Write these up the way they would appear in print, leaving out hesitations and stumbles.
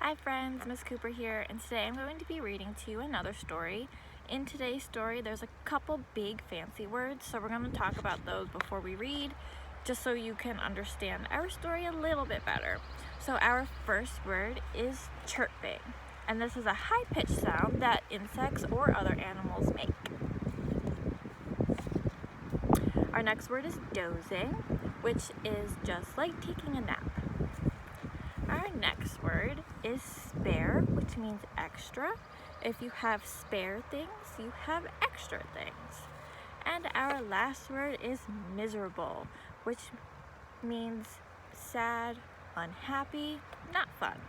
Hi friends, Miss Cooper here, and today I'm going to be reading to you another story. In today's story, there's a couple big fancy words, so we're going to talk about those before we read, just so you can understand our story a little bit better. So our first word is chirping, and this is a high-pitched sound that insects or other animals make. Our next word is dozing, which is just like taking a nap. Our next word is spare, which means extra. If you have spare things, you have extra things. And our last word is miserable, which means sad, unhappy, not fun.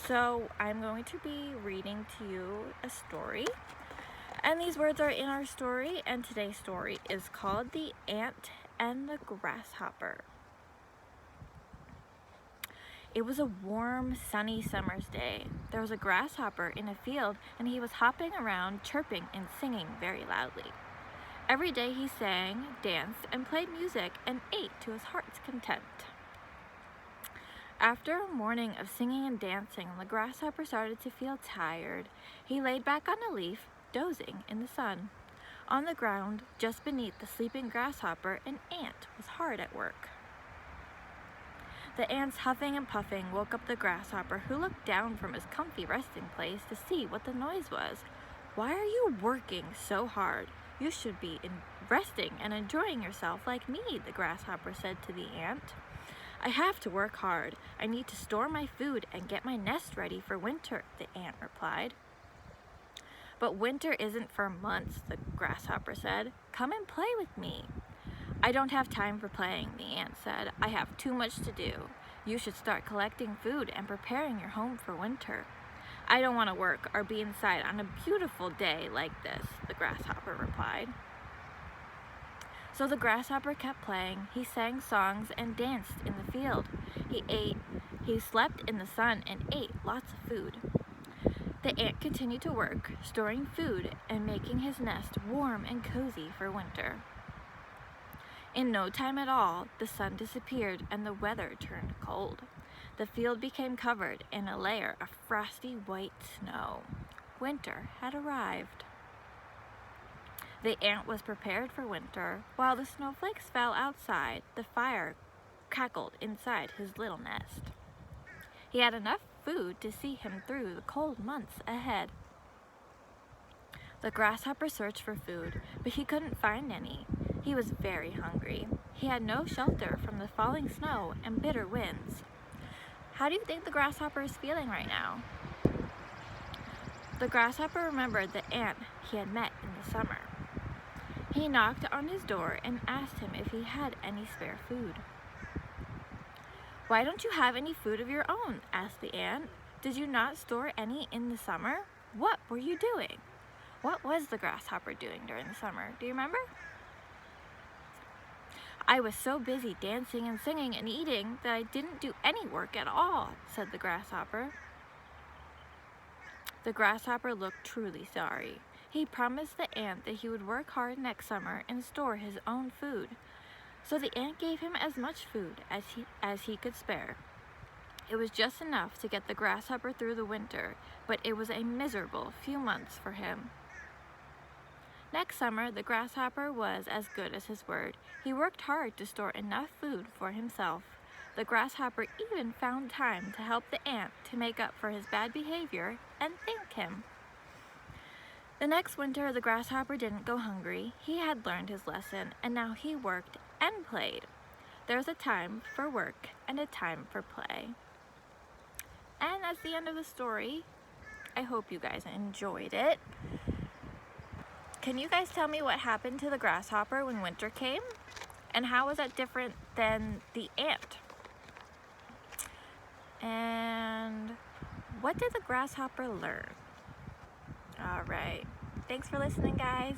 So I'm going to be reading to you a story. And these words are in our story, and today's story is called The Ant and the Grasshopper. It was a warm, sunny summer's day. There was a grasshopper in a field, and he was hopping around, chirping and singing very loudly. Every day he sang, danced, and played music, and ate to his heart's content. After a morning of singing and dancing, the grasshopper started to feel tired. He laid back on a leaf, dozing in the sun. On the ground, just beneath the sleeping grasshopper, an ant was hard at work. The ants, huffing and puffing, woke up the grasshopper, who looked down from his comfy resting place to see what the noise was. "Why are you working so hard? You should be resting and enjoying yourself like me," the grasshopper said to the ant. "I have to work hard. I need to store my food and get my nest ready for winter," the ant replied. "But winter isn't for months," the grasshopper said. "Come and play with me." "I don't have time for playing," the ant said. "I have too much to do. You should start collecting food and preparing your home for winter." "I don't want to work or be inside on a beautiful day like this," the grasshopper replied. So the grasshopper kept playing. He sang songs and danced in the field. He ate, he slept in the sun and ate lots of food. The ant continued to work, storing food and making his nest warm and cozy for winter. In no time at all, the sun disappeared and the weather turned cold. The field became covered in a layer of frosty white snow. Winter had arrived. The ant was prepared for winter. While the snowflakes fell outside, the fire crackled inside his little nest. He had enough food to see him through the cold months ahead. The grasshopper searched for food, but he couldn't find any. He was very hungry. He had no shelter from the falling snow and bitter winds. How do you think the grasshopper is feeling right now? The grasshopper remembered the ant he had met in the summer. He knocked on his door and asked him if he had any spare food. "Why don't you have any food of your own?" asked the ant. "Did you not store any in the summer? What were you doing?" What was the grasshopper doing during the summer? Do you remember? "I was so busy dancing and singing and eating that I didn't do any work at all," said the grasshopper. The grasshopper looked truly sorry. He promised the ant that he would work hard next summer and store his own food. So the ant gave him as much food as he could spare. It was just enough to get the grasshopper through the winter, but it was a miserable few months for him. Next summer, the grasshopper was as good as his word. He worked hard to store enough food for himself. The grasshopper even found time to help the ant to make up for his bad behavior and thank him. The next winter, the grasshopper didn't go hungry. He had learned his lesson, and now he worked and played. There's a time for work and a time for play. And that's the end of the story. I hope you guys enjoyed it. Can you guys tell me what happened to the grasshopper when winter came? And how was that different than the ant? And what did the grasshopper learn? All right. Thanks for listening, guys.